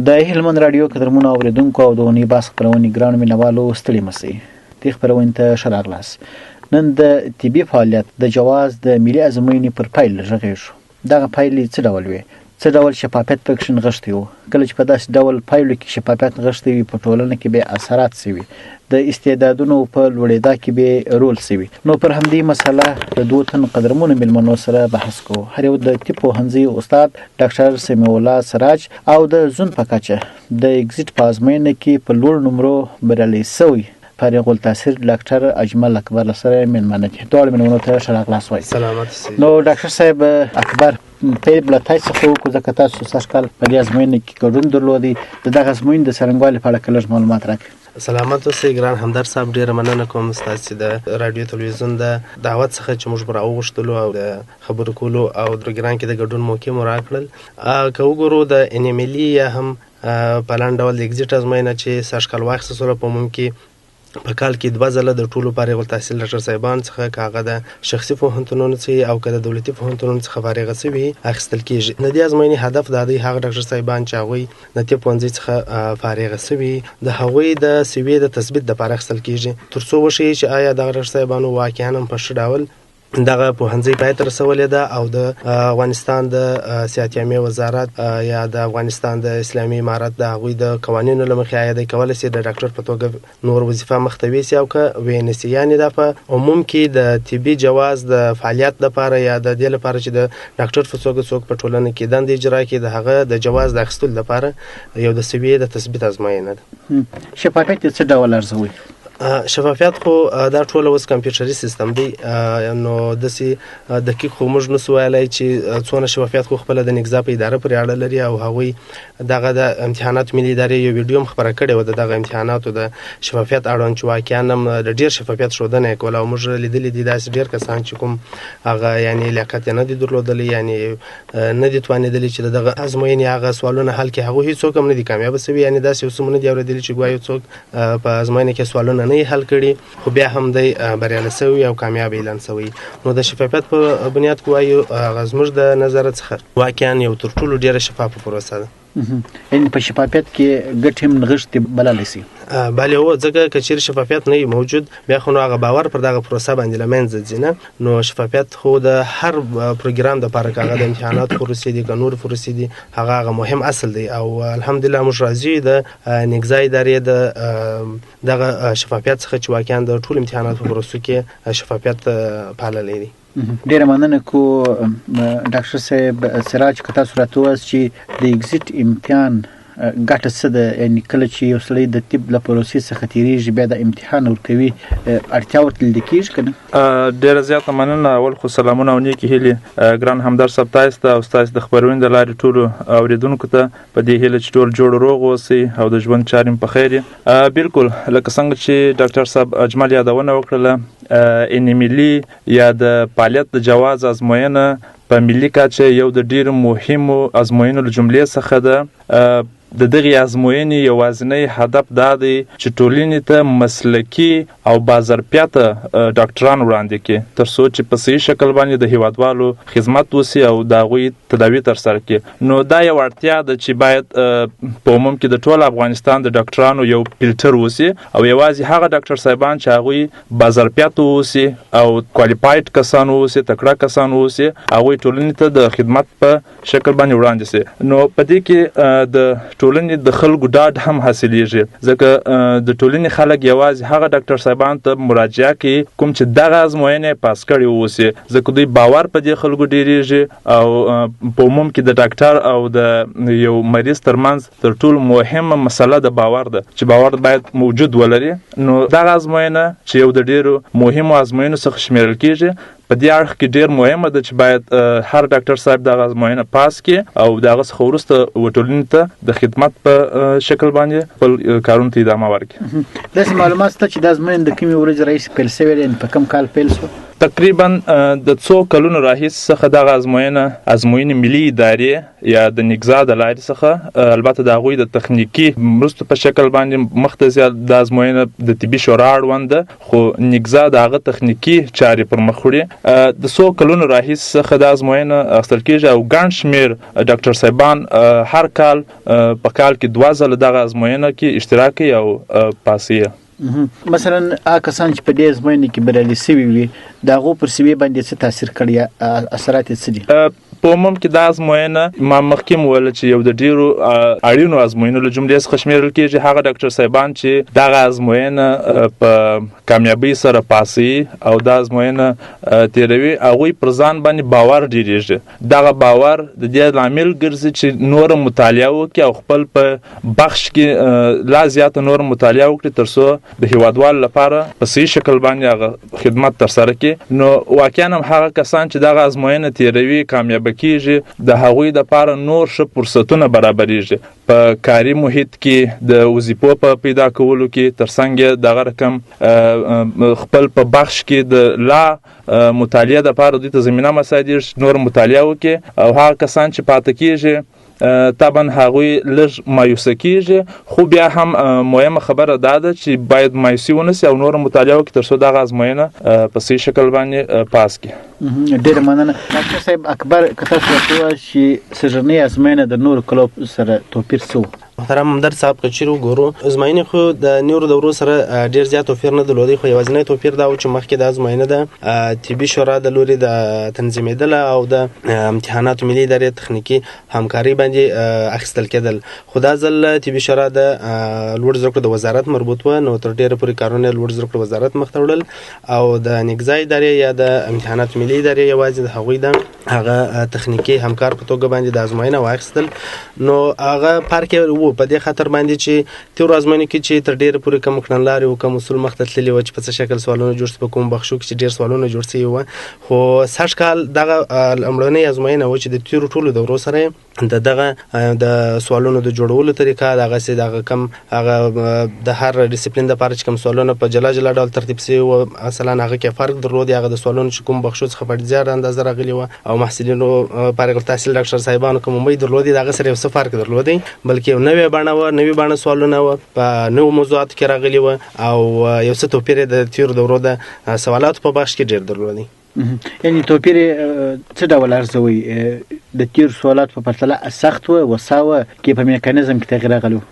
د هلمند رادیو قدرمنو اوریدونکو او د اونۍ باس خپرونې ګرانو مینوالو ستړي مه شئ. دې خپرونې ته ښه راغلاست. نن د طبي فعالیت د جواز د ملي ازموینې پر پیل غږیږو. دغه پایلې څه ډول وي؟ څه ډول شفافیت پکې نغښتی و؟ کله چې په داسې ډول پایلو کې شفافیت نغښتی وي، په ټولنه کې به اثرات څه وي؟ د استعدادونو په لوړېدا کې به رول څه وي؟ نو پر همدې مسله د دوه تن قدرمنو مېلمنو سره بحث کوو. هر یو د طب پوهنځي استاد ډاکټر سمیع الله سراج او د زون په کچه د اگزیټ په ازموینه کې په لوړ نمرو بریالی شوی فارغ التحصیل ډاکټر اجمل اکبر سره مېلمانه دي. دواړو مېلمنو ته ښه راغلاست وایي. سلامت سي. نو ډاکټر صاحب اکبر، پیل له تاسو څخه وکړو ځکه تاسو سږ کال په دې ازموینه کې ګډون درلودی. د دغه ازموینې د څرنګوالي په اړه لږ معلومات راکړئ. سلامت اوسئ ګران همدرد صاحب، ډیره مننه کوم ستاسو د رادیو تلویزیون د دعوت څخه چې موږ راوغوښتلو او د خبرو کولو او د پروګرام کې د ګډون موقع مو راکړل. که وګورو د انیملی یا هم په لاندې ډول د اگزیټ ازموینه چې سږ کال واخیستله په عموم کې په کال کې دوه ځله د ټولو فارغ التحصیل ډاکټر صاحبان څخه که هغه د شخصي پوهنتونونو څخه او که د دولتي پوهنتونونو څخه فارغه شوي اخیستل کېږي. د دې ازموینې هدف دا دی هغه ډاکټر صاحبان چې هغوی د طب پوهنځي څخه فارغه شوي د هغوی د سوي د تثبیت دپاره اخیستل کېږي، تر څو وښیي چې آیا دغه ډاکټر صاحبانو واقعا هم په ښه ډول دغه پوهنځي پای ته رسولې ده او د افغانستان د صحت عامې وزارت یا د افغانستان د اسلامي امارت د هغوی د قوانینو له مخې آیا دی کولی شي د ډاکټر په توګه نور وظیفه مخته ویسي او که وینسي. یعنې دا په عموم کې د طبي جواز د فعالیت لپاره یا د دې لپاره چې د ډاکټر په توګه څوک په ټولنه کې دندې اجرا کړي د هغه د جواز د اخیستلو لپاره یو د سویې د تثبیت ازموینه ده. شفافیت څه ډول ارزوي؟ شفافیت خو دا ټول اوس کمپیوټري سیستم دی، نو داسې دقیق خو موږ نسو ویلی چې څونه شفافیت خو خپله د نګزا په اداره پورې اړه لري او هغوی دغه د امتحاناتو ملي ادارې یو ویډیو هم خپره کړې وه د دغه امتحاناتو د شفافیت اړوند چې واقعا هم د ډېر شفافیت ښودنه یې کوله او موږ لیدلي دي داسې ډېر کسان چې کوم هغه یعنې لیاقت یې نه دي درلودلی، یعنې نه دي توانېدلي چې د دغه ازموینې هغه سوالونه حل کړي. هغوی هېڅوک هم نه دي کامیابه شوي، یعنې داسې اوس هم نه دي اورېدلي چې ګویا یو څوک په ازموینه کې سوالونه نه حل کړي خو بیا هم دی بریالی شوی او کامیاب اعلان شوی. نو د شفافیت په بنیاد کې وایو هغه زموږ د نظره څخه واقعا یو تر ټولو ډېره شفافه پروسه ده. یعنې په شفافیت کې ګټې هم نغښتې بللی شي؟ بله هو، ځکه که چیرې شفافیت نه وي موجود بیا خو نو هغه باور پر دغه پروسه باندې له منځه ځي نه. نو شفافیت خو د هر پروګرام دپاره که هغه د امتحاناتو پروسې دي که نورې پروسې دي هغه مهم اصل دی او الحمدلله موږ راضي د نګزا ادارې د دغه شفافیت څخه چې واقعا د ټول امتحاناتو په پروسو کې شفافیت پاللی دی. ډیره مننه کو ډاکټر صاحب سراج، که تاسو راته ووایاست چې د اگزیټ امتحان ګټه څه ده؟ یعنې کله چې یو سړی د طب له پروسې څخه تېرېږي بیا د امتحان ورکوي، اړتیا ورته لیدل کېږي که نه؟ ډېره زیاته مننه. اول خو سلامونه او نیکې هیلې ګران همدرد صاحب تاسو ته او ستاسو د خپرونې د لارې ټولو اوریدونکو ته په دې هیله چې ټول جوړ روغ اوسئ او د ژوند چارې هم په خیر وي. بلکل لکه څنګه چې ډاکټر صاحب اجمل یادونه وکړله، انیملي یا د فعالیت د جواز ازموینه په ملي کچه یو د ډېرو مهمو ازموینو له جملې څخه ده. د دغې ازموینې یوازینی هدف دا دی چې ټولنې ته مسلکي او باظرفیته ډاکټران وړاندې کړي تر څو چې په صحیح شکل باندې د هیوادوالو خدمت وشي او د هغوی تداوي ترسره کړي. نو دا یو اړتیا ده چې باید په عموم کې د ټول افغانستان د ډاکټرانو یو فلټر وشي او یوازې هغه ډاکټر صاحبان چې هغوی باظرفیته اوسي او کوالیفاید کسان اوسي، تکړه کسان اوسي، هغوی ټولنې ته د خدمت په شکل باندې وړاندې شي. نو په دې کې د ټولنې د خلکو ډاډ هم حاصلیږي ځکه د ټولنې خلک یوازې هغه ډاکټر صاحبان ته مراجعه کوي کوم چې دغه ازموینې پاس کړي اوسي، ځکه دوی باور په دې خلکو ډېرېږي او په عموم کې د ډاکټر او د یو مریض ترمنځ تر ټولو مهمه مسله د باور ده چې باور باید موجود ولري. نو دغه ازموینه چې یو د ډېرو مهمو ازموینو څخه شمیرل کېږي په دې اړخ کې ډېر مهمه ده چې باید هر ډاکټر صاحب دغه ازموینه پاس کړي او د هغه څخه وروسته ټولنې ته د خدمت په شکل باندې خپل کارونو ته ادامه ورکړي. داسې معلومات شته چې دا ازموینه د کومې ورځې راهیسې پیل شوې ده؟ په کوم کال پیل شوه؟ تقریبا د څو کلونو راهیسې څخه دغه ازموینې ملي ادارې یا د نګزا د لارې څخه البته د هغوی د تخنیکي مرستو په شکل باندې مخ ته ځي. د ازموینه د طبي شورا اړوند ده، خو نګزا د هغه تخنیکي چارې پر مخ وړي. د څو کلونو راهیسې څخه د ازموینه اخیستل کېږي او ګڼ شمېر ډاکټر صاحبان هر کال په کال کې 2 ځله دغه ازموینه کې اشتراک کوي او پاسي. مثلا هغه کسان چې په دې ازموینې کې بریالي شوي وي د هغو پر سویې باندې څه تاثیر کړی، اثرات یې څه دي؟ په عموم کې دا ازموینه ما مخکې وویل چې یو د ډیرو اړینو ازموینو له جملې څخه شمیرل کېږي. هغه ډاکټر صاحبان چې دغه ازموینه په کامیابۍ سره پاسي او دا ازموینه تیروي، هغوی پر ځان باندې باور ډیریږي. دغه باور د دې لامل ګرځي چې نور مطالعه وکړي او خپل په بخش کې لا زیاته نور مطالعه وکړي تر څو د هیوادوالو لپاره په صحیح شکل باندې هغه خدمت ترسره کړي. نو واقعا هم هغه کسان چې دغه ازموینه تیروي کامیابه کیږي، د هغوی دپاره نور ښه فرصتونه برابریږي په کاري محیط کې، د وظیفو په پیدا کولو کې، ترڅنګ دغه رقم خپل په بخش کې د لا مطالعه دپاره دوی ته زمینه مساعدېږي نور مطالعه وکړي. او هغه کسان چې پاته کیږي طبعا هغوی لږ مایوسه کیږي، خو بیا هم مهمه خبره دا ده چې باید مایوسي ونسي او نور مطالعه وکړي تر څو دغه ازموینه په صحیح شکل باندې پاس کړي. ډېره مننه. ډاکټر صاحب اکبر که تاسو راته ووایاست چې سږنۍ ازموینه د نورو کلو سره توپیر څه و؟ محترم همدرد صاحب که چیرې وګورو ازموینې خو د نورو دورو سره ډېر زیات توپیر نه درلودی، خو یوازینی توپیر دا و چې مخکې د ازموینه د طبي شورا د لوري د تنظیمېدله او د امتحاناتو ملي ادارې تخنیکي همکاري باندې اخیستل کېدل. خو دا ځل طبي شورا د لوړ زده کړو د وزارت مربوط و، نو تر ډېره پورې کارونه لوړ زده کړو وزارت مخ ته وړل او د نګزا ادارې یا د امتحاناتو ملي ادارې یوازې د هغوی د هغه تخنیکي همکار په توګه باندې د ازموینه واخیستل. نو هغه فرق یې په دې خاطر باندې چې تیرو ازموینو کې چې تر ډېره پورې کوم کړنلارې او کوم اصول مخ ته تللي وو چې په څه شکل سوالونه جوړ شي، په کوم بخشو کې چې ډېر سوالونه جوړ شوي وو. خو سږ کال دغه لومړنۍ ازموینه و چې د تیرو ټولو دورو سره دغه د سوالونو د جوړولو طریقه دغسې دغه کم هغه د هر ډیسپلین دپاره چې کوم سوالونه په جلا جلا ډول ترتیب شوي وو مثلا هغه کې فرق درلود. هغه د سوالونو چې کوم بخشو څخه په زیاته اندازه راغلي وو او محصلینو فارغ التحصیل ډاکټر صاحبانو کوم امید درلودي دغه سره یو څه فرق درلودی، بلکې یو نوې نوې بڼه سوالونه و په نوو موضوعاتو کې راغلي و او یو څه توپیر د تیرو دورو د سوالاتو په بخش کې ډېر درلودی. یعنی توپیر څه ډول ارزوي؟ د تیر سوالات په پرتله سخت و وسا و کې په میکانیزم کې تغییر راغلی؟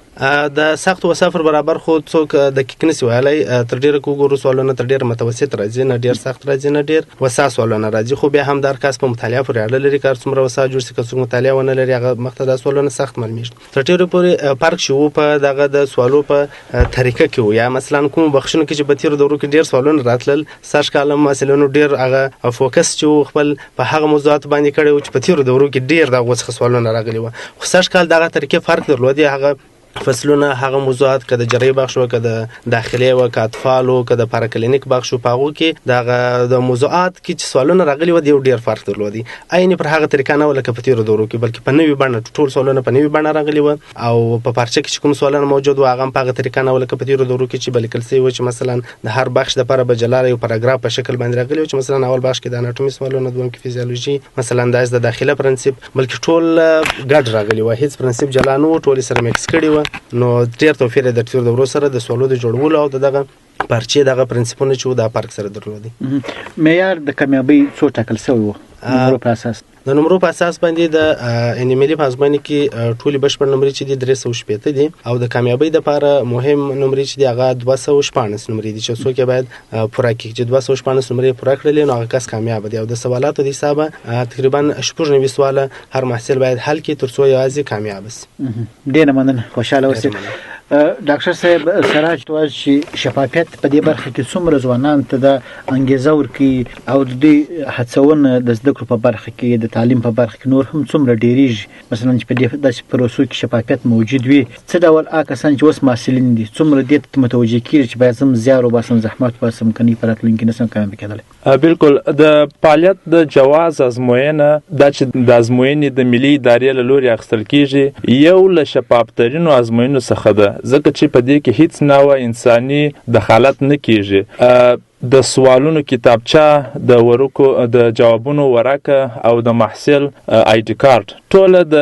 د سخت و صفر برابر خو څوک دقیق نشي ویلی. تر ډېره که وګورو سوالونه تر ډېره متوسط راځي، نه ډېر سخت راځي نه ډېر وسا سوالونه راځي. خو بیا هم د هر کس په مطالعه پورې اړه لري، که هر څومره وسا جوړ شي که څوک مطالعه ونه لري هغه مخ ته دا سوالونه سخت معلومیږي. تر ډېره پورې فرق چې و په دغه د سوالو په طریقه کې و، یا مثلا کوم بخشونو کې چې په تېرو دورو کې ډېر سوالونه راتلل سږ کال هم محصلینو ډېر هغه فوکس چې خپل په هغه موضوعاتو باندې کړی و چې په تېرو دورو کې ډېر د هغو څخه سوالونه راغلي وو. خو سږ کال دغه طریقې فرق درلودی. هغه فصلونه هغه موضوعات که د جراحي بخش و که د داخلي و که اطفال و که د پاراکلینیک بخش و په هغو کې د موضوعات کې چې سوالونه راغلي وو د یو ډېر فرق درلودی. عین پر هغه طریقه نه و لکه په تېرو دورو کې، بلکې په نوې بڼه ټول سوالونه په نوې بڼه راغلي وو او په پارچه کې چې کوم سوالونه موجود وو هغه هم په هغه طریقه نه و لکه په تېرو دورو کې چې به لیکل شوي وو چې مثلا د هر بخش دپاره به جلا یو پاراګراف په شکل باندې راغلی وو چې مثلا اول بخش کې د اناټومي سوالونه، دویم کې فیزیولوژي، مثلا د داخله پرنسپ، بلکې ټول ګډ راغلي وو، هیڅ پرنسپ جلا نه و، ټول سره میکس کړي وو. نو ډېر توپیر د تیرو دورو سره د سوالو د جوړولو او دغه پارچې دغه پرنسپونه چې د فرق سره درلودي. معیار د کامیابۍ څو ټاکل شوی و؟ نمرو په اساس د نمرو په اساس باندې د ملي په ازموینې کې ټولې بشپړ نمرې چې دي 360 دي او د کامیابۍ دپاره مهم نمرې چې دي هغه 214 نمرې دي چې څوک یې باید پوره کړي. چې 214 نمرې پوره کړلې نو هغه کس کامیاب دی. او د سوالاتو د حسابه تقریبا 90 سواله هر محصل باید حل کړي تر څو یوازې کامیاب شي. ډېره مننه، خوشحاله اوسئ. ډاکټر صاحب سراج تواز چې شفافیت په دې برخه کې څومره ځوانان ته د انګیزه ورکوي او د دوی هڅونه د زده کړو په برخه کې د تعلیم په برخه کې نور هم څومره ډېریږي؟ مثلا چې په دې داسې پروسو کې شفافیت موجود وي څه ډول هغه کسان چې اوس محصلین دي څومره دې ته متوجه کېږي چې باید زه زیار وباسم، زحمت وباسم، که نه په راتلونکي نشم کامیاب کېدلی؟ بالکل د فعالیت د جواز ازموینه دا چې د ازموینې د ملي ادارې له لوري اخیستل کېږي یو له شفافترینو ازموینو څخه ده، ځکه چې په دې کې هیڅ نوع انساني دخالت نه کېږي. د سوالونو کتابچه، د ورکو د جوابونو ورقه او د محصل آی ډي کارت ټول د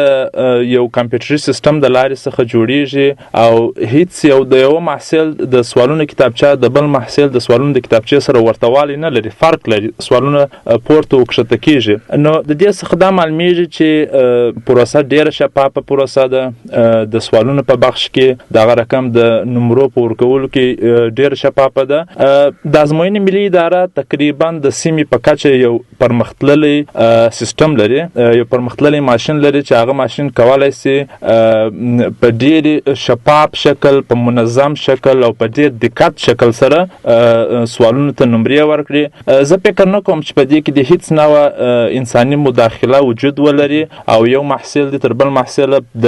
یو کمپیوټري سیستم د لارې څخه جوړیږي او هیڅ یو د یو محصل د سوالونو کتابچه د بل محصل د سوالونو د کتابچې سره ورتهوالی نه لري، فرق لري، سوالونه پورته وکښته کیږي. نو د دې څخه دا معلومیږي چې پروسه ډیره شفافه پروسه ده. د سوالونو په بخش کې دغه رقم د نمرو په ورکولو کې ډیره شفافه ده. د ازموینې ملي اداره تقریبا د سیمې په کچه یو پرمختللی سیستم لري، یو پرمختللی ماشین لري چې هغه ماشین کولای شي په ډیر شفاف شکل، په منظم شکل او په ډیر دقت شکل سره سوالونو ته نمرې ورکړي. زه فکر نه کوم چې په دې کې د هیڅ نوع انساني مداخله وجود ولري او یو محصل د تر بل محصل د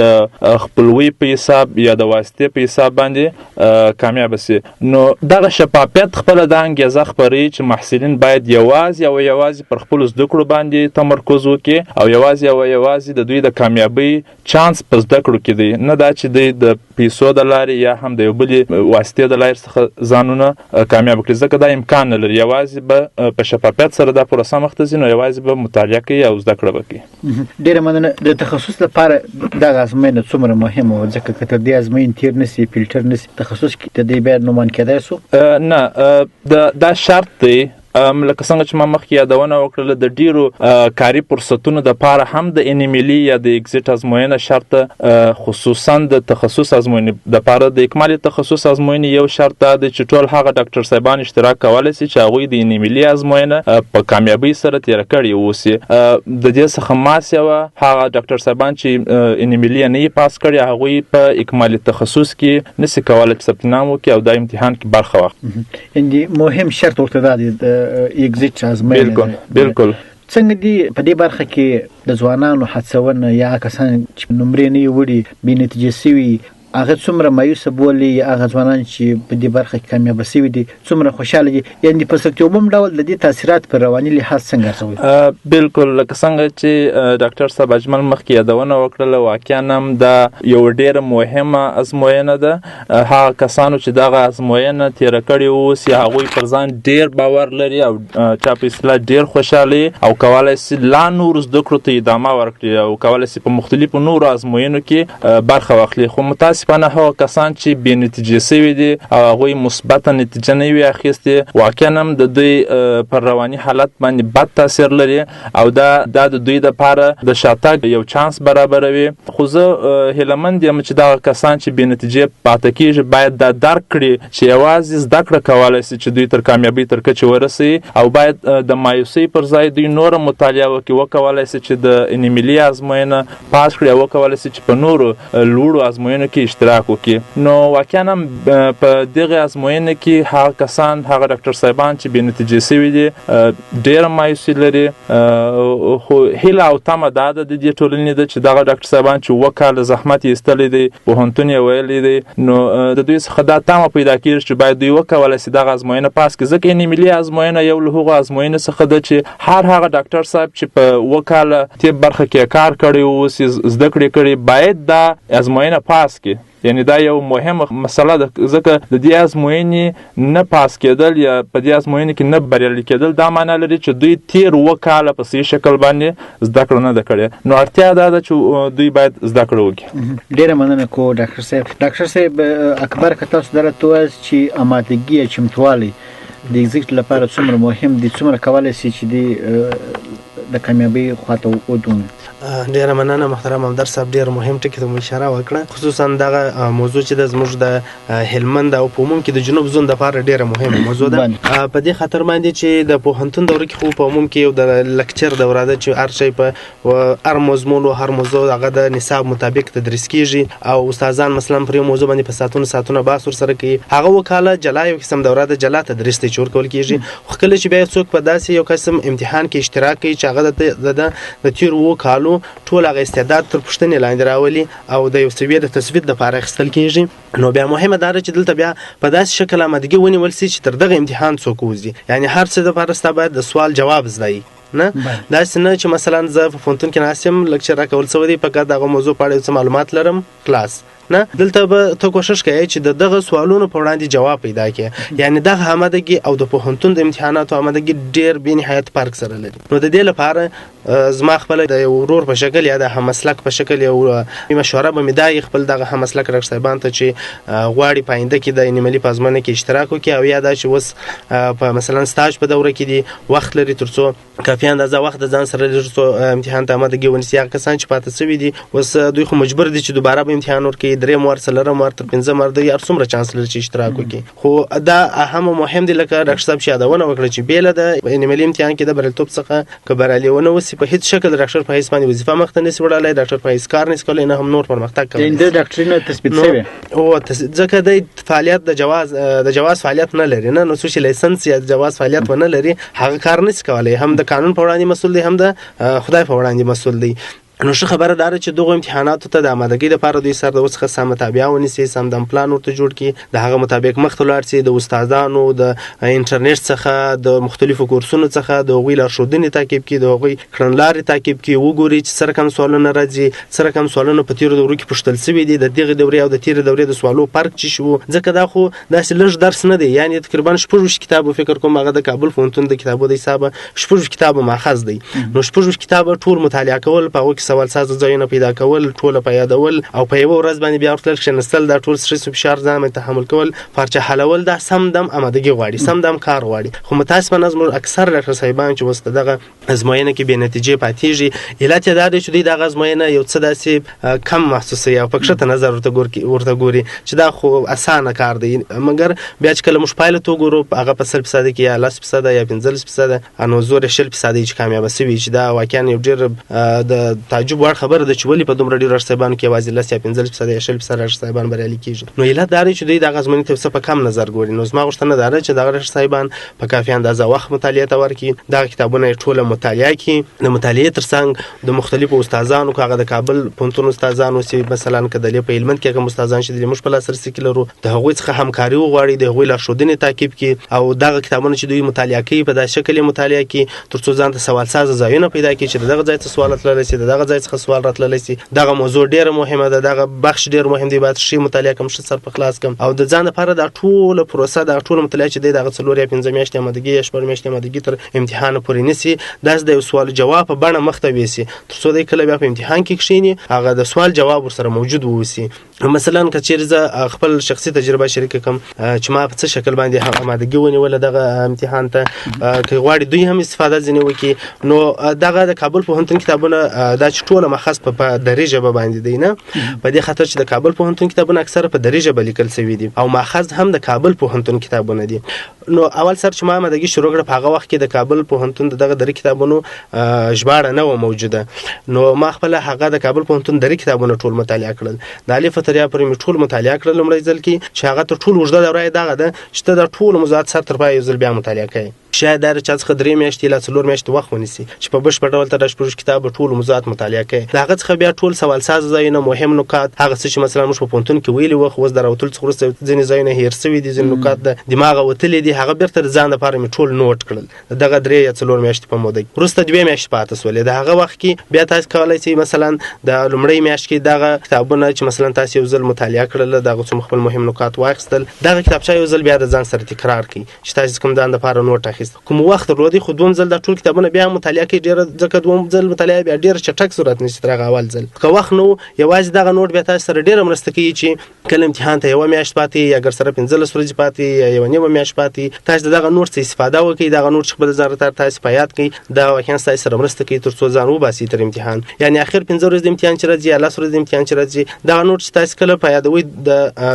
خپلوي په حساب یا د واسطې په حساب باندې کامیاب شي. نو دغه شفافیت خپل د انګیزه خبري چې محصلین باید یوازې پر خپل زده کړو باندې تمرکز وکړي او یوازې د دوی د کامیابی چانس په زده کړو کې دی، نه دا چې دوی د پیسو د لارې یا هم د یو بلې واسطې د لارې څخه ځانونه کامیاب کړي، ځکه دا امکان نه لري. یوازې به په شفافیت سره دا پروسه مخ ته ځي، نو یوازې به مطالعه کوي او زده کړه وکړي. ډیره مننه. د تخصص لپاره دغه ازموینه څومره مهمه وه؟ ځکه که تر دې ازموینې تیر نسي، فلټر نسي، تخصص کې د دې باید نومان کېدای سو؟ نه، دا شرط دی. لکه څنګه چې ما مخکې یادونه وکړله، د ډیرو کاري فرصتونو دپاره هم د انیملي یا د اگزیټ ازموینه شرط ده. خصوصا د تخصص ازموینې دپاره د اکمالي تخصص ازموینې یو شرط دا دی چې ټول هغه ډاکټر صاحبان اشتراک کولی شي چې هغوی د انیملي ازموینه په کامیابۍ سره تېره کړې اوسي. د دې څخه ماسیوه هغه ډاکټر صاحبان چې انیملي نه یې پاس کړي، هغوی په اکمالي تخصص کې نسي کولی چې ثبت نام وکړي او دا امتحان کې برخه واخلي. یعنې مهم شرط ورته دا دی اگزیټ ازموینه. بالکل. څنګه دی په دې برخه کې د ځوانانو هڅونه یا کسان چې نمرې نه یې وړي بې نتیجې سوي، هغه څومره مایوسه بولي؟ هغه ځوانان چې په دې برخه کې کامیابه سوي دي څومره خوشحاله دي؟ یعنې په سکتوبم ډول د دې تاثیرات په رواني لحاظ څنګه ارزوي؟ بالکل. لکه څنګه چې ډاکټر صاحب اجمل مخکې یادونه وکړله، واقعا هم دا یو ډیره مهمه ازموینه ده. هغه کسانو چې دغه ازموینه تېره کړې اوس یا هغوی پر ځان ډیر باور لري او چا په اصطلاح ډیر خوشحالي او کولی شي لا نور زده کړو ته ادامه ورکړي او کولی شي په مختلفو نورو ازموینو کې برخه واخلي. خو متاسفانه هغه کسان چې بې نتیجې سوي دي او هغوی مثبته نتیجه نه وي اخیستې، واقعا هم د دوی پر رواني حالت باندې بد تاثیر لري او دا د دوی دپاره د شاتګ یو چانس برابروي. خو زه هیلهمند یم چې دغه کسان چې بې نتیجې پاته کېږي باید دا درک کړي چې یوازې زده کړه کولی شي چې دوی تر کامیابۍ تر کچې ورسوي او باید د مایوسۍ پر ځای دوی نوره مطالعه وکړي، وکولی شي چې د انیملي ازموینه پاس کړي او وکولی شي چې په نورو لوړو ازموینو کې اشتراک وکړي. نو واقعا هم په دغه ازموینه کې هغه کسان، هغه ډاکټر صاحبان چې بې نتیجې سوي دي ډیره مایوسي لري. خو هیله او تمه دا ده د دې ټولنې ده چې دغه ډاکټر صاحبان چې 7 کاله زحمت یې ایستلی دی، پوهنتون یې ویلی دی، نو د دوی څخه دا تمه پیدا کېږي چې باید دوی وکولی شي دغه ازموینه پاس کړي. ځکه انیملي ازموینه یو له هغو ازموینو څخه ده چې هر هغه ډاکټر صاحب چې په 7 کاله طب برخه کې کار کړی اوس، زده کړې کړي، باید دا ازموینه پاس کړي. یعنی دا یو مهمه مسله ده، ځکه د دې ازموینې نه پاس کېدل یا په دې ازموینې کې نه بریالي کېدل دا معنا لري چې دوی تیر 7 کاله په صحیح شکل باندې زده کړه نه ده کړې. نو اړتیا دا ده چې دوی باید زده کړه وکړي. ډیره مننه کو ډاکټر صاحب. ډاکټر صاحب اکبر که تاسو درته وایاست چې امادګي یا چمتووالی د اگزیټ لپاره څومره مهم دي، څومره کولی شي چې د کامیابۍ خواته ودرومي؟ ډیره مننه محترم همدرد صاحب، ډیر مهم ټکي ته مو اشاره وکړه، خصوصا دغه موضوع چې د زموږ د هلمند او په عموم کې د جنوب زون دپاره ډیره مهمه موضوع ده. په دې خاطر باندې چې د پوهنتون دوره کې خو په عموم کې یو د لکچر دوره ده چې هر شی په هر مضمون او هر موضوع هغه د نصاب مطابق تدریس کیږي او استادان مثلا پر یو موضوع باندې په ساعتونو بحث ورسره کوي. هغه وکاله جلا یو قسم دوره ده، جلا تدریس ته ورکول کیږي. خو کله چې بیا څوک په داسې یو قسم امتحان کې اشتراک کوي چې هغه د تیر 7 کالو ټول هغه استعداد تر پوښتنې لاندې راولي او د یو سویې د تثبیت لپاره اخیستل کېږي، نو بیا مهمه دا ده چې دلته بیا په داسې شکل آمادګي ونیول شي چې تر دغه امتحان څوک وځي. یعنی هر څه دپاره ستا باید د سوال جواب زده وي، نه داسې نه چې مثلا زه په پوهنتون کې ناست یم، لکچر راکول سوی دی، فقط دغه موضوع په اړه څه معلومات لرم، خلاص نه دلته به ته کوشش کوي چې دغه سوالونو په وړاندې جواب پیدا کړي. یعنی دغه آمادګي او د پوهنتون د امتحاناتو آمادګي ډیر بې نهایت فرق سره لري. نو د دې لپاره زما خپل د ورور په شکل یا د همسلک په شکل یو مشوره به مې دا خپل دغه همسلک ډاکټر صاحبان ته چې غواړي پاینده کې د انیملي په ازموینه کې اشتراک وکړي او یا دا چې اوس په مثلا سټاج په دوره کې دي وخت لري ترڅو کافي اندازه وخت د ځان سره لري ترڅو امتحان ته آمادګي ونیسي. هغه کسان چې پاتې شوي دي اوس دوی خو مجبور دي چې دوباره به امتحان ورکړي، درېیم وار څلورم وار تر پنځم وار دوی هر څومره چانس لري چې اشتراک وکړي. خو دا اهم مهم دي لکه ډاکټر صاحب چې یادونه وکړه چې بېله د انیملي امتحان کې د بریالیتوب څخه که بریالي وسي په هیڅ شکل ډاکټر په حیث باندې وظیفه مخته نشي وړلای، ډاکټر په حیث کار نشي کولی، نه هم نور پرمختګ کولی. د ډاکټرینه تثبیت شوی او ځکه د فعالیت د جواز فعالیت نه لري، نه نو چې لایسنس یا جواز فعالیت ونه لري هغه کار نشي کولی. هم د قانون په وړاندې مسؤل دی، هم د خدای په وړاندې مسؤل دی. نو ښه خبره دا ده چې دغه امتحاناتو ته د آمادګۍ لپاره دوی سره د اوس څخه سم مطابقه ونیسي، سم د پلان ورته جوړ کړي، د هغه مطابق مخته لاړ شي، د استادانو د انټرنیټ څخه د مختلفو کورسونو څخه د هغوی لارښودنې تعقیب کړي، د هغوی کړنلارې تعقیب کړي، وګوري چې سره کوم سوالونه راځي، سره کوم سوالونه په تېرو دورو کې پوښتل شوي دي، د دغې دورې او د تېرې دورې د سوالو فرق څه شو. ځکه دا خو داسې لږ درس نه دی، یعنی تقریبا 26 کتاب فکر کوم هغه د کابل پوهنتون د کتابو د حسابه 26 کتاب ماخذ دی. نو 26 کتاب ټول مطالعه کول، په هغو کې سوال ساز ځایونه پیدا کول، ټوله په یادول او په یوه ورځ باندې بیا ورته کښېنستل، دا ټول سټرس او فشار ځان باندې تحمل کول، پارچه حلول، دا سم دم آمادګي غواړي، سم دم کار غواړي. خو متاسفانه زموږ اکثر ډاکټر صاحبان چې اوس دغه ازموینه کې بې نتیجې پاتېږي، علت یې دا دی چې دوی دغه ازموینه یو څه داسې کم محسوسوي او په کښته نظر ورته ګوري چې دا خو اسانه کار دی. مګر بیا چې کله موږ پایله ته وګورو هغه په 100% کې یا 10% یا 15%، نو زور 100% چې کامیابه شوي، چې دا واقعا یو ډېر د تعجب وړ خبره ده چې ولې په دومره ډېرو ډاکټر صاحبانو کې یوازې 10 یا 15% یا 60% ډاکټر صاحبان بریالي کېږي. نو علت دا دی چې دوی دغه ازموینې ته څه په کم نظر ګوري. نو زما غوښتنه دا ده چې دغه ډاکټر صاحبان په کافي اندازه وخت مطالعې ته ورکړي، دغه کتابونه یې ټوله مطالعه کړي، د مطالعې تر څنګ د مختلفو استادانو که هغه د کابل پوهنتون استادانو چې مثلا که د په هلمند کې کوم استادان چې موږ په لاسرسي کې لرو، د هغوی څخه همکاري وغواړي، د هغوی لارښودنې تعقیب کړي او دغه کتابونه چې دوی مطالعه کوي په داسې شکل یې مطالعه کړي تر څو ځان ته سوال ساز ځایونه پیدا کړي چې دغه ځای ته سوال راتللی شي، دغه ځای څخه سوال راتللی شي. دغه موضوع ډیره مهمه ده، دغه بخش ډیر مهم دی، باید ښه مطالعه کوم، ښه سر په خلاص کوم او د ځان لپاره دا ټوله پروسه، دا ټوله مطالعه چې دی دغه 4 یا 5 میاشتې آمادګي یا 6 میاشتې آمادګي تر امتحان پورې نیسي، داسې د یو سوال جواب په بڼه مخته ویسي تر څو دی کله بیا په امتحان کې کښېني هغه د سوال جواب ورسره موجود ووسي. مثلا که چیرې زه خپل شخصي تجربه شریکه کوم چې ما په څه شکل باندې آمادګي ونیوله دغه امتحان ته، که غواړي دوی هم استفاده ځینې وکړي، نو دغه د کابل پوهنتون کتابونه دا چې ټوله ماخذ په دري ژبه باندې دی، نه په دې خاطر چې د کابل پوهنتون کتابونه اکثره په دري ژبه لیکل شوي دي او ماخذ هم د کابل پوهنتون کتابونه دي. نو اول سر چې ما آمادګي شروع کړه په هغه وخت کې د کابل پوهنتون دغه دري کتابونو ژباړه نه وه موجوده، نو ما خپله هغه د کابل پوهنتون دري کتابونه ټول مطالعه کړل، د الف تر یا پورې مې ټول مطالعه کړل لومړی ځل کې، چې هغه تر ټولو اوږده دوره یې دغه ده چې ته دا ټول موضوعات سر تر پایه یو ځل بیا مطالعه کوې. شاید دا چا څخه 3 میاشتې لا 4 میاشتې وخت ونیسي چې په بشپړ ډول ته د 16 کتاب ټول موضوعات مطالعه کوي، د هغه څخه بیا ټول سوال ساز ځایونه، مهم نکات، هغه څه چې مثلا موږ په پوهنتون کې ویلي وو خو اوس د راوتلو څخه وروسته ځینې ځایونه هېر شوي دي، ځینې نکات د دماغه وتلي دي، هغه بیرته د ځان لپاره مې ټول نوټ کړل دغه 3 یا 4 میاشتې په موده کې. وروسته 2 میاشتې پاتې شولې، د هغه وخت کې بیا تاسو کولی شئ مثلا د لومړۍ میاشت کې دغه کتابونه چې مثلا تاسو یو ځل مطالعه کړل، دغه څومره خپل مهم نکات واخیستل، دغه کتابچه یو ځل بیا د ځان سره تکرار کړئ چې تاسو کوم ځان لپاره نوټ اخیست، کوم وخت درلودی خو دوم ځل دا ټول کتابونه بیا مطالعه کوي ډېره، ځکه دوم ځل مطالعه بیا ډېر چټک صورت نیسي تر هغه اول ځل. که وخت نو یوازې دغه نوټ بیا تاسو سره ډېره مرسته کوي چې کله امتحان ته 1 میاشت پاتې یا ګر سره 15 ورځې پاتې یا 1 نیمه میاشت پاتې، تاسو دغه نوټ څخه استفاده وکړئ، دغه نوټ خپل ځان ته تاسو په یاد کړئ، دا واقعا تاسو سره مرسته کوي تر څو ځان وباسي تر امتحان. یعنی اخر 15 ورځې د امتحان چې راځي یا 10 ورځې د امتحان چې راځي، دغه نوټ چې تاسو کله په یادوي د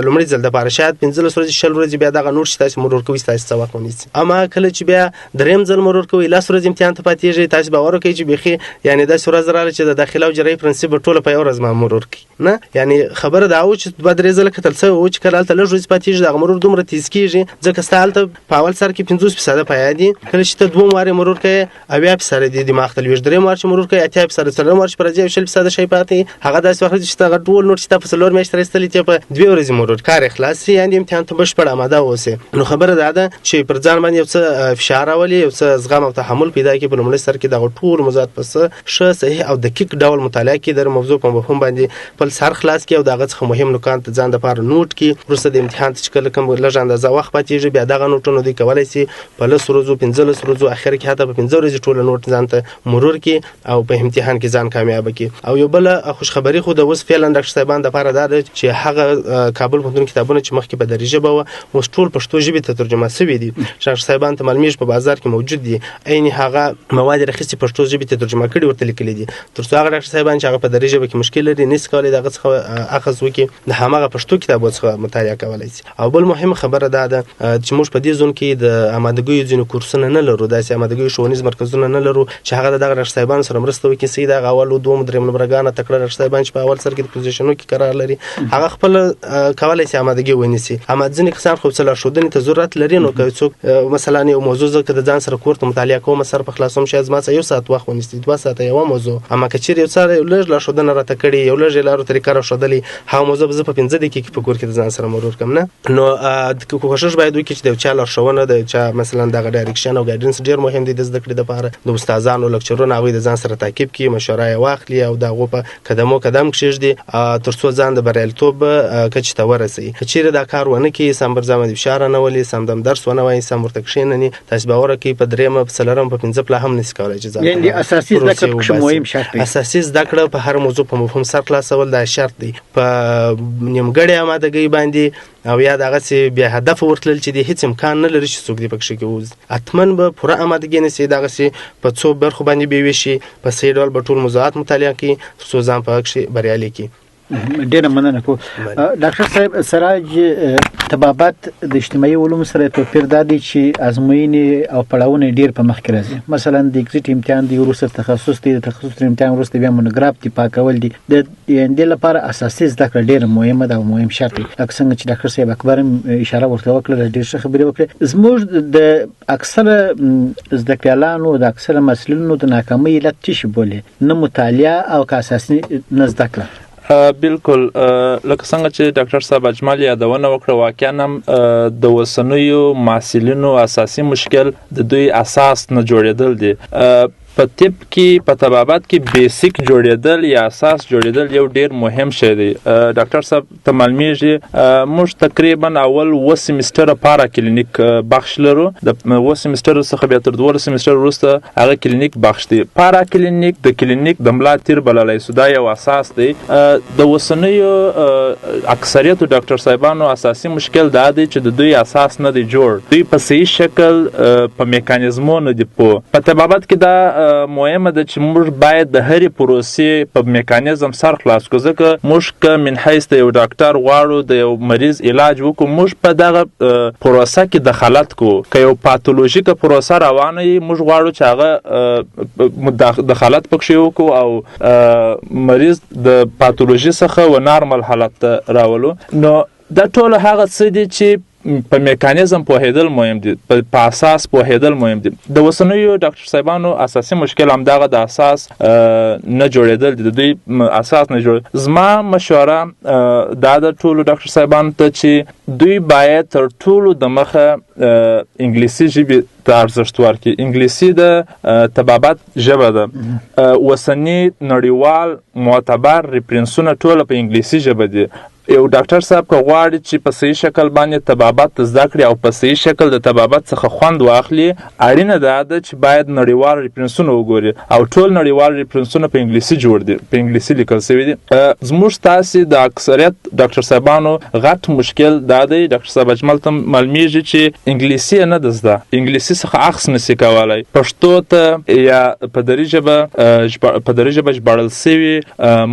لومړي ځل لپاره شاید 15 ورځې 6 ورځې بیا دغه نوټ چې تاسو مرور کوئ تاسو څه وخت ونیسي. اما کله چې بیا دریم ځل مرور کوئ 10 ورځې امتحان ته پاتېږي، تاسو باور وکړئ چې بيخي یعنی دا ورځ راغله چې د داخله او جراحي پرنسپ ټوله په یو ورځ ما مرور کړي، نه یعنی خبره دا و چې 2-3 ځله کتل څه و چې کله هلته لږ ورځې پاتېږي دغه مرور دومره تیز کېږي، ځکه ستا هلته په اول سر کې 50% په یاد دي، کله چې ته 2 وارې مرور کوې 80% دي دماغ ته لوېږي، 3 وار چې مرور کوې 80%، 4 وار چې په راځي 60% شی پاتې، هغه داسې وخت چې دغه ټول نوټ چې تا په 4 میاشتې راایستلي چې په 2 ورځې مرور کار یې خلاص شي، یعنې امتحان ته بشپړ اماده واوسې. نو خبره دا ده چې پر ځان باندې یو څه فشار راولي، یو څه زغم او تحمل پیدا کړي. په لومړي سر کې دغه ټول موضوعات پس ښه صحیح او دقیق ډول مطالعه کړي، د موضوع په مفهوم باندې خپل سر خلاص کړي او دغه څخه مهم نکات ځان دپاره نوټ کړي. وروسته د امتحان چې کله کوم لږ اندازه وخت پاتېږي بیا دغه نوټونه دوی کولی شي په 10 ورځو 15 ورځو اخر کې حتی په 15 ورځې ټول نوټ ځان ته مرور کړي او په امتحان کې ځان کامیاب کړي. او یو بل خوشخبری خو د اوس فعلا ډاکټر صاحبان دپاره دا ده چې هغه کابل پوهنتون کتابونه چې مخکې په دري ژبه وه اوس ټول پښتو ژبې ته ترجمه شوي دي. ډاکټر صاحبان ته معلومیږي په بازار کې موجود دي، عین هغه مواد راخیستې پښتو ژبې ته ترجمه کړي ورته لیکلي دي. تر څو هغه ډاکټر صاحبان چې هغه په دري ژبه کې مشکل لري نشي کولی دغه څخه اخذ وکړي د هماغه پښتو کتابو څخه مطالعه کولی شي. او بل مهم خبره دا ده چې موږ په دې ځون کې د آمادګیو ځینې کورسونه نه لرو، داسې آمادګیو ښوونیز مرکزونه نه لرو چې هغه دغه ډاکټر صاحبانو سره مرسته وکړي. صحیح دغه اول او دوم درېم نمبرګانه تکړه ډاکټر صاحبان چې په اول سر کې د پوزیشنونو کې قرار لري هغه خپل کولی شي آمادګي ونیسي. اما ځینې کسان خو څه لارښودنې ته ضرورت لري، نو که څوک مثلا یو موضوع زه که د ځان سره کور ته مطالعه کوم سر په خلاصوم شاید زما څخه 1 ساعت وخت ونیسي، 2 ساعته یوه موضوع. اما که چېرې یو څه لږ لارښودنه راته کړې یو لږ یې لارو طریقه راښودلې هغه موضوع به زه په 15 دقیقې په کور کې د ځان سره مرور کړم نه. نو کوښښ باید وکړي چې د یو چا لارښوونه د چا مثلا دغه ډایرکشن او ګایډنس ډېر مهم دی د زده کړې دپاره. د استادانو لکچرونه هغوی د ځان سره تعقیب کړي، مشوره یې واخلي او د هغو په قدمو قدم کښېږدي تر څو ځان د بریالیتوب کچې ته ورسوي. که چېرې دا کار ونه کړي سم پر ځان باندې فشار نه ولي، سم دم درس ونه وایي، سم ورته کښېنني، تاسې باور وکړئ په 3 په 4 په 5 پله هم نشي کولی چې ځان یعنې اساسي زده کړه پکې مهم شرط دی. اساسي زده کړه په هر موضوع په مفهوم سر خلاصول دا شرط دی. په نیمګړې آمادګۍ باندې او یا دغسې بیا هدف ورتلل چې د هیڅ امکان نه لري چې څوک دې پکښې کې ووځي. حتما به پوره آمادګي نشي دغسې په څو برخو باندې بېویشي، په صحیح ډول به ټول موضوعات مطالعه کړي تر څو ځان په هغه کښې بریالي کړي. ډېره مننه کوم. ډاکټر صاحب سراج طبابت د اجتماعي علومو سره توپیر دا دی چې ازموینې او پړاوونه ډېر په مخ کې راځي. مثلا د اګزیټ امتحان دی، وروسته تخصص دی، د تخصص امتحان وروسته بیا مونوګراف دی پاکول دي. د دې لپاره اساسي زده کړه ډېره مهمه ده او مهم شرط دی. لکه څنګه چې ډاکټر صاحب اکبر اشاره ورته وکړه ډېر ښه خبرې وکړې. زموږ د اکثره زده کړیالانو د اکثره محصلینو د ناکامۍ علت څه شی بولي؟ نه مطالعه او که اساسي نه زده کړه. بالکل لکه څنګه چې ډاکټر صاحب اجمل یادونه وکړه، واقعا هم د اوسنیو محصلینو اساسي مشکل د دوی اساس نه جوړېدل دی. په طب کې په طبابت کې بیسیک جوړېدل یا اساس جوړېدل یو ډېر مهم شی دی. ډاکټر صاحب ته معلومیږي موږ تقریبا اول 2 سیمسټره پارا کلینیک بخش لرو، د 2 سیمسټر څخه بیا تر 12 سیمسټر وروسته هغه کلینیک بخش دی. پارا کلینیک د کلینیک د ملا تیر بللی سو دا یو اساس دی. د اوسنیو اکثریتو ډاکټر صاحبانو اساسي مشکل دا دی چې د دوی اساس نه دی جوړ، دوی په صحیح شکل په میکانیزمو نه دی پوه. په طبابت کې دا مهمه ده چې موږ باید د هرې پروسې په میکانیزم سر خلاص کړو، ځکه موږ که من حیث د یو ډاکټر غواړو د یو مریض علاج وکړو موږ په دغه پروسه کې دخالت کوو. که یو پاتولوژیکه پروسه روانه وي موږ غواړو چې هغه دخالت پکښې وکړو او مریض د پاتولوژي څخه و نارمل حالت ته راولو. نو دا ټول هغه څه دي چې په میکانیزم پوهېدل مهم دي، په اساس پوهېدل مهم دي. د اوسنیو ډاکټر صاحبانو اساسي مشکل همدغه د اساس نه جوړېدل دي، د دوی اساس نه جوړ. زما مشوره دا د ټولو ډاکټر صاحبانو ته چې دوی باید تر ټولو د مخه انګلیسي ژبې ته ارزښت ورکړي. انګلیسي د طبابت ژبه ده. اوسني نړیوال معتبر ریفرنسونه ټوله په انګلیسي ژبه دي. یو ډاکټر صاحب که غواړي چې په صحیح شکل باندې طبابت زده کړي او په صحیح شکل د طبابت څخه خوند واخلي اړینه ده چې باید نړیوال ریفرنسونه وګوري او ټول نړیوال ریفرنسونه په انګلیسي جوړ دي، په انګلیسي لیکل شوي دي. زموږ تاسې د اکثریت ډاکټر صاحبانو غټ مشکل دا دی، ډاکټر صاحب اجمل ته معلومیږي چې انګلیسي نه ده زده، انګلیسي څخه اخذ نشي کولی. پښتو ته یا په دري ژبه ژباړل شوي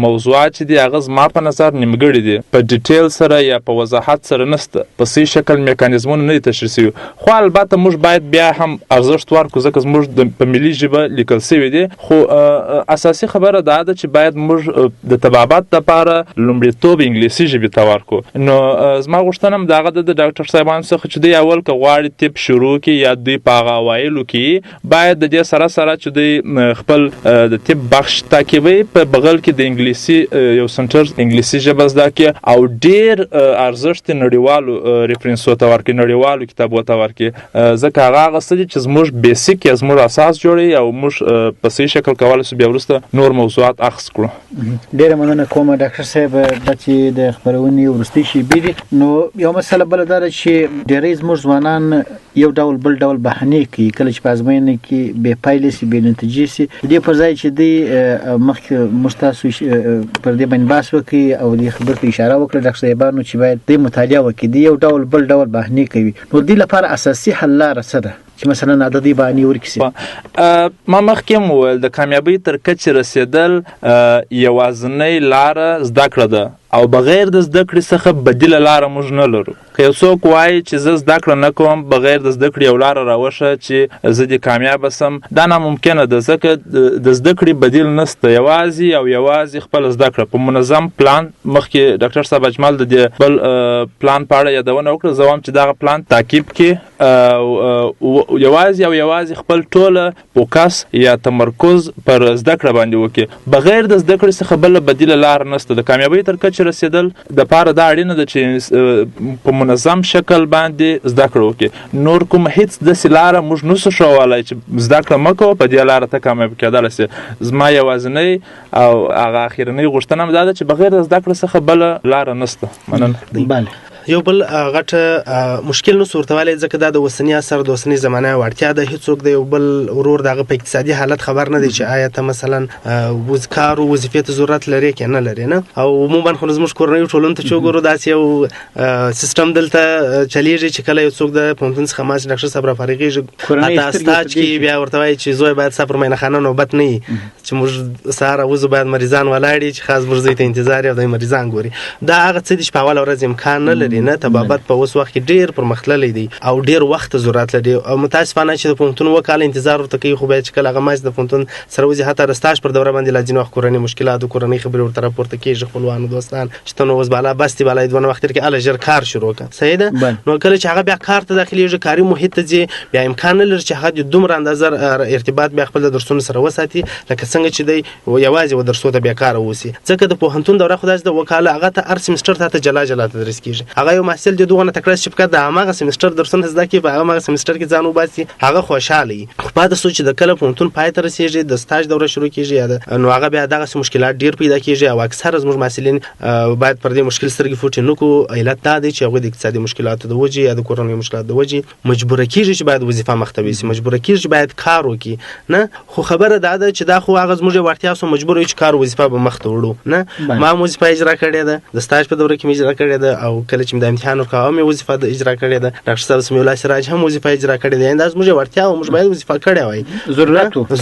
موضوعات چې دي هغه زما په نظر نیمګړي دي، په ډیټیل سره یا په وضاحت سره نشته، په صحیح شکل میکانیزمونه نه دي تشریح شوي. خو البته موږ باید بیا هم ارزښت ورکړو ځکه زموږ په ملي ژبه لیکل شوي دي. خو اساسي خبره دا ده چې باید موږ د طبابت لپاره لومړیتوب انګلیسي ژبې ته ورکړو. نو زما غوښتنه هم دغه ده د ډاکټر صاحبانو څخه چې دوی اول که غواړي طب شروع کړي یا دوی په هغه اوایلو کې باید د دې سره سره چې دوی خپل د طب بخش تعقیبوي، په بغل کې د انګلیسي یو سنټر انګلیسي ژبه زده کړي او ډیر ارزښت نړیوالو ریفرنسو ته ورکړي، نړیوالو کتابو ته ورکړي، ځکه هغه هغه څه دي چې زموږ بیسیک یا زموږ اساس جوړوي او موږ په صحیح شکل کولی شو بیا وروسته نور موضوعات اخذ کړو. ډېره مننه کوم ډاکټر صاحب. دا چې د خپرونې وروستۍ شېبې دي، نو یو مسله بله دا ده چې ډېری زموږ ځوانان یو ډول بل ډول بهانې کوي کله چې په ازموینه کې بې پایلې سي، بې نتیجې سي. د دې پر ځای چې دوی مخکې موږ تاسو پر دې باندې بحث وکړي او دې خبرې ته اشاره وکړه ډاکټر صاحبانو چې باید دوی مطالعه وکړي، دوی یو ډول بل ډول بهانې کوي. نو دوی لپاره اساسي حل لاره څه ده چې مثلا عددي بهانې ورکړي؟ ما مخکې هم وویل د کامیابۍ تر کچې رسېدل یوازینۍ لاره زده کړه ده او بغیر د زده کړې څخه بدیله لاره موږ نه لرو. که یو څوک وایي چې زه زده کړه نه کوم بغیر د زده کړې یو لاره راوښه چې زه دې کامیابه سم، دا ناممکنه ده، ځکه د زده کړې بدیل نشته. یوازې خپله زده کړه په منظم پلان. مخکې ډاکټر صاحب اجمل د دې بل پلان په اړه یادونه وکړه، زه وایم چې دغه پلان تعقیب کړي، یوازې خپل ټوله فوکس یا تمرکز پر زده کړه باندې وکړي. بغیر د زده کړې څخه بله بدیله لاره نشته. د کامیابۍ تر کچې رسېدل دپاره دا اړینه ده چې په منظم شکل باندې زده کړه وکړي. نور کوم هیڅ داسې لاره موږ نسو ښوولی چې زده کړه مه کوه په دې لاره ته کامیاب کېدلی سي. زما یوازینۍ او هغه اخرنۍ غوښتنه هم دا ده چې بغیر د زده کړې څخه بله لاره نشته. مننه. بله. یو بل غټ مشکل نو صورتوالی ځکه دا د اوسني عصر د اوسني زمانه وړتیا ده. هیڅوک د یو بل ورور دغه په اقتصادي حالت خبر نه دی چې آیا ته مثلا کار او وظیفې ته ضرورت لري که نه لري نه. او عموما خو زموږ کورنیو ټولنو ته چې وګورو داسې یو سیستم دلته چلیږي چې کله یو څوک د پوهنتون څخه ماسټر ډاکټر صاحب رافارغېږي حتی سټاج کې بیا ورته وایي چې زوی باید ستا پر میینخانه نوبت نه وي چې موږ سهار اوزو باید مریضان ولاړ چې خاص موږ زوی ته انتظار یو د مریضان ګوري. دا هغه څه دي چې په اوله ورځ امکان نه لري نه. طبابت په اوس وخت کې ډېر پرمختللی دی او ډېر وخت ضرورت لري او متاسفانه چې د پوهنتون اووه کاله انتظار ورته کوي، خو بیا چې کله هغه ماسټر د پوهنتون سره وځي حتی د سټاج پر دوره باندې لا ځینې وخت کورنۍ مشکلات او کورنۍ خبرې ورته راپورته کېږي خپلوانو دوستان چې ته نو اوس بالا بس دې بالا دوه وخت کې هله ژر کار شروع کړه. صحیح ده. نو کله چې هغه بیا کار ته داخلېږي، کاري محیط ته ځي، بیا امکان نه لري چې هغه دومره اندازه ارتباط بیا خپل د درسونو سره وساتي لکه څنګه چې دی یوازې و درسو ته بیا کار اوسي. ځکه د پوهنتون دوره خو داسې د وکاله هغه ته هر سیمسټر ته جلا جلا تدریس کېږي. هغه یو محصل د دغه تکړه چې په د هغه سیمسټر درسونه زده کوي په هغه سیمسټر کې ځان وباسي، هغه خوشاله وي. خو پاتې څو چې د کله پوهنتون پای ته رسېږي، د سټاج دوره شروع کېږي، نو هغه بیا دغسې مشکلات ډېر پیدا کېږي او اکثره زموږ محصلین باید پر دې مشکل سترګې پټې نه کړو. علت دا دی چې هغوی د اقتصادي مشکلاتو د وجې یا د کورنۍ مشکلاتو د وجې مجبوره کېږي چې باید وظیفه مخته ویسي، مجبوره کېږي چې باید کار وکړي نه. خو خبره دا ده چې دا خو هغه زموږ وړتیا سو مجبور یو چې کار وظیفه به مخته وړو نه. ما وظیفه اجرا کړې ده، د سټاج په دوره کې مې اجرا کړې ده او کله چې مې د امتحان ورکاوه مې وظیفه اجرا کړې ده. ډاکټر صاحب سمیع الله سراج هم وظیفه اجرا کړې ده. انداز موږ وړتیا او موږ باید وظیفه کړې وای،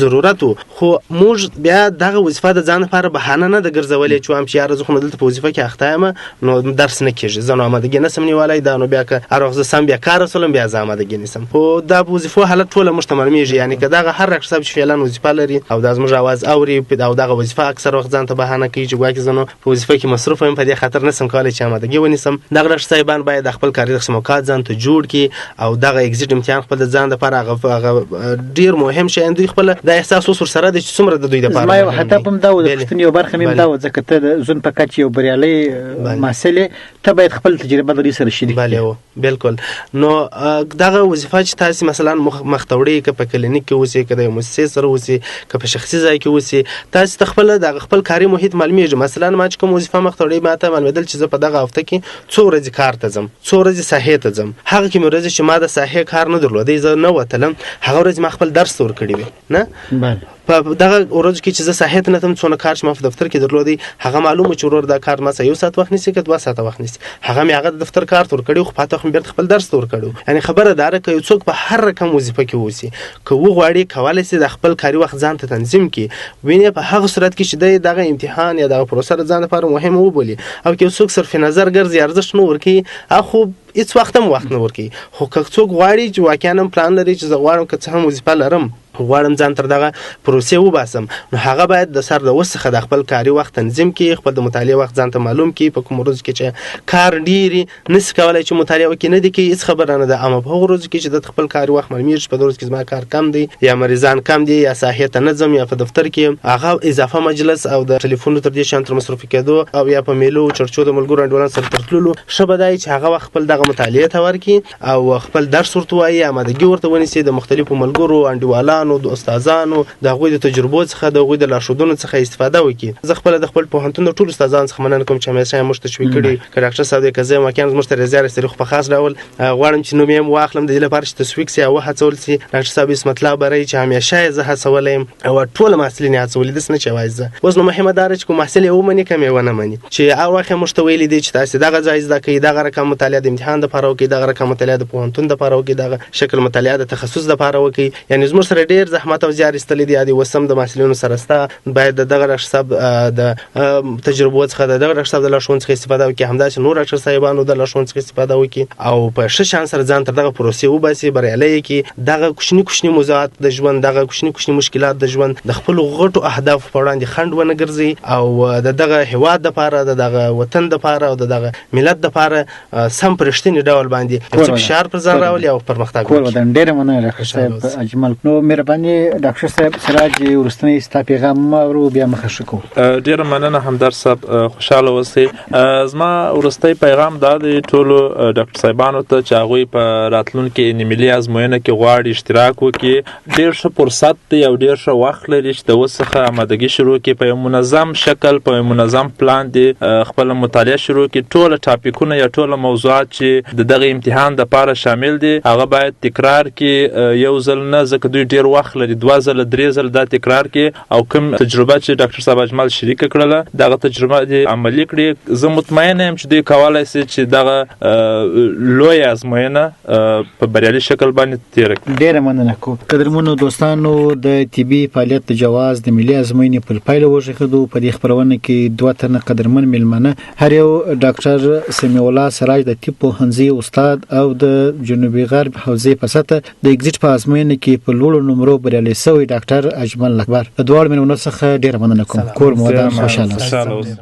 ضرورت خو موږ بیا دغه وظیفه د ځان لپاره بهانه نه ده ګرځولې چې وایم چې یاره زه خو دلته په وظیفه کې اخته یم نو درس نه کېږي، زه نو آمادګي نسم نیولی دا نو بیا که هر وخت زه سم بیا کار رسولم بیا زه آمادګي نیسم. خو دا په وظیفو حالت ټوله موږ ته معلومېږي، یعنې که دغه هر ډاکټر صاحب چې فعلا وظیفه لري او دا زموږ اواز اوري او دغه وظیفه اکثر وخت ځان ته بهانه کوي چې ګواکې زه نو په وظیفه کې مصروف یم، په دې خاطر نسم کولی چې آمادګي ونیسم. دغه ډاکټر صاحبان باید خپل کاري رسموکات ځان ته جوړ کړي او دغه اگزیټ امتحان خپل د ځان لپاره هغه ډیر مهم شی دوی خپل د احساس اوس سره د څومره د دوی لپاره ما حتی په دا د پښتني یو برخه مې دا و ځکه ته د ځون په کچ یو بریالي مسلې ته باید خپل تجربه لري سره شریک کړي. بالکل. نو دغه وظیفه چې تاسو مثلا مختوړي ک په کلینیک کې اوسئ، ک د مؤسسې سره اوسئ، ک په شخصي ځای کې اوسئ، تاسو خپل د خپل کاري محیط معلومیږي. مثلا ما چې کوم وظیفه مختوړي ماته معلومېدل چې زه په دغه هفته کې څو ورځې کار ته ځم، څو ورځې ساحې ته ځم. هغه کې مې ورځې چې ما د ساحې کار نه درلودی، زه نه وتلم، هغه ورځ ما خپل درس ورکړی وي نه. بله. په دغه ورځ کې چې زه ساحې ته نه تم څونه کار چې ما په دفتر کې درلودی، هغه معلومه چې ورور دا کار ما سه 1 ساعت وخت نیسي که 2 ساعته وخت نیسي، هغه مې هغه د دفتر کار تور کړی خو پاته خو بیرته خپل درس تور کړو. یعنی خبره دا ده که یو څوک په هر رقم وظیفه کې اوسي، که وغواړي کولی شي د خپل کاري وخت ځان ته تنظیم کړي، وینې په هغه صورت کې چې دغه امتحان یا دغه پروسه د ځان لپاره مهمه وبولي. او که یو څوک صرف نظر ګرځي ارزښت نه ورکوي، خو هیڅ وخت هم وخت نه ورکوي. خو که څوک غواړي چې واقعا هم پلان لري چې زه غواړم که څه هم وظیفه لرم غواړم ځان تر دغه پروسې وباسم، نو هغه باید د سر د وس څخه د خپل کاري وخت تنظیم کړي، خپل د مطالعې وخت ځان ته معلوم کړي. په کوم ورځ کې چې کار ډیری نس کولای چې مطالعه وکړي نه دي کې هیڅ خبره نه ده، اما په هغه ورځ کې چې د خپل کاري وخت معلومیږي چې په ورځ کې زما کار کم دی یا مریضان کم دي یا ساحې ته نه ځم یا په دفتر کې هغه اضافه مجلس او د ټلیفون تر دې شان تر مصرف کېدو او یا په میلو چرچو د ملګرو انډولان سره ترتللو ښه به دی چې هغه وخت خپل دغه مطالعې ته ورکړي او خپل درس ورته وایي، امادګي ورته ونیسي د مختلفو ملګرو انډیوالانو د استادانو د هغوی د تجربو څخه د هغوی د لارښودونو څخه استفاده وکړي. زه خپله د خپل پوهنتون د ټولو استادانو څخه مننه کوم چې همیشه یې موږ تشویق کړي، که ډاکټر صاحب دی که زه واقعا زموږ ته زیار ایستلي، خو په خاص ډول غواړم چې نوم یې واخلم د دې لپاره چې تشویق سي او وهڅول سي ډاکټر صاحب اسمت الله بری چې همیشه یې زه هڅولی یم او ټول محصلین یې هڅولي، داسې نه چې یوازې زه. اوس نو مهمه دا ده چې کوم محصل یې ومني که مې ونه مني، چې هر وخت یې موږ ته ویلي دي چې تاسې دغه ځای زده کوئ، دغه رقم مطالعه د امتحان دپاره وکړئ، دغه رقم مطالعه د پوهنتون دپاره وکړئ، دغه شکل مطالعه د تخصص دپاره وکړئ. یعنې زموږ سره ډېر زحمت او زیار ایستلی دی. د اوس هم د محصلینو سره سته، باید د دغه ډاکټر صاحب د تجربو څخه د دغه ډاکټر صاحب د لارښوونې څخه استفاده وکړي، همداسې نور ډاکټر صاحبانو د لارښوونې څخه استفاده وکړي او په ښه شان سره ځان تر دغه پروسې وباسي، بریالی یې کړي. دغه کوچني موضوعات د ژوند، دغه کوچني مشکلات د ژوند د خپلو غټو اهدافو په وړاندې خنډ ونه ګرځي او د دغه هېواد دپاره، د دغه وطن دپاره او د دغه ملت دپاره سم په رښتیني ډول باندې یو څه فشار پر ځان راولي او پرمختګ وکړي. ډېره مننه ډاکټر صاحب اجمل. نو مهرباني ډاکټر صاحب سراج وروستنی ستا پیغام ورو بیا مخه ښه کوو. ډېره مننه همدرد صاحب، خوشحاله اوسئ. زما وروستی پیغام دا دی ټولو ډاکټر صاحبانو ته چې هغوی په راتلونکي ملي ازموینه کې غواړي اشتراک وکړي، ډېر ښه فرصت دی او ډېر ښه وخت لري چې د اوس څخه آمادګي شروع کړي، په یو منظم شکل په یو منظم پلان دی خپله مطالعه شروع کړي. ټوله ټاپکونه یا ټوله موضوعات چې د دغه امتحان دپاره شامل دي هغه باید تکرار کړي، یو ځل نه، ځکه دوی ډېر وخت لري، 2 ځله 3 ځله دا تکرار کړي او کوم تجربه چې ډاکټر صاحب اجمل شریکه کړله دغه تجربه دې عملي کړي. زه مطمئنه یم چې دوی کولی شي چې دغه لویه ازموینه په بریالي شکل باندې تېره کړي. ډېره مننه کوم. قدرمنو دوستانو، د طبي فعالیت د جواز د ملي ازموینې پر پایله وغږېدو. په دې خپرونه کې 2 تنه قدرمن مېلمانه، هر یو ډاکټر سمیع الله سراج د طب پوهنځي استاد او د جنوبي غرب حوزې په سطحه د ایګزیټ په ازموینه کې په لوړو نمرو بریالی شوی ډاکټر اجمل اکبر. د دواړو مېلمنو څخه ډېره مننه کوم. کور مو ودان، خوشحاله اوسئ.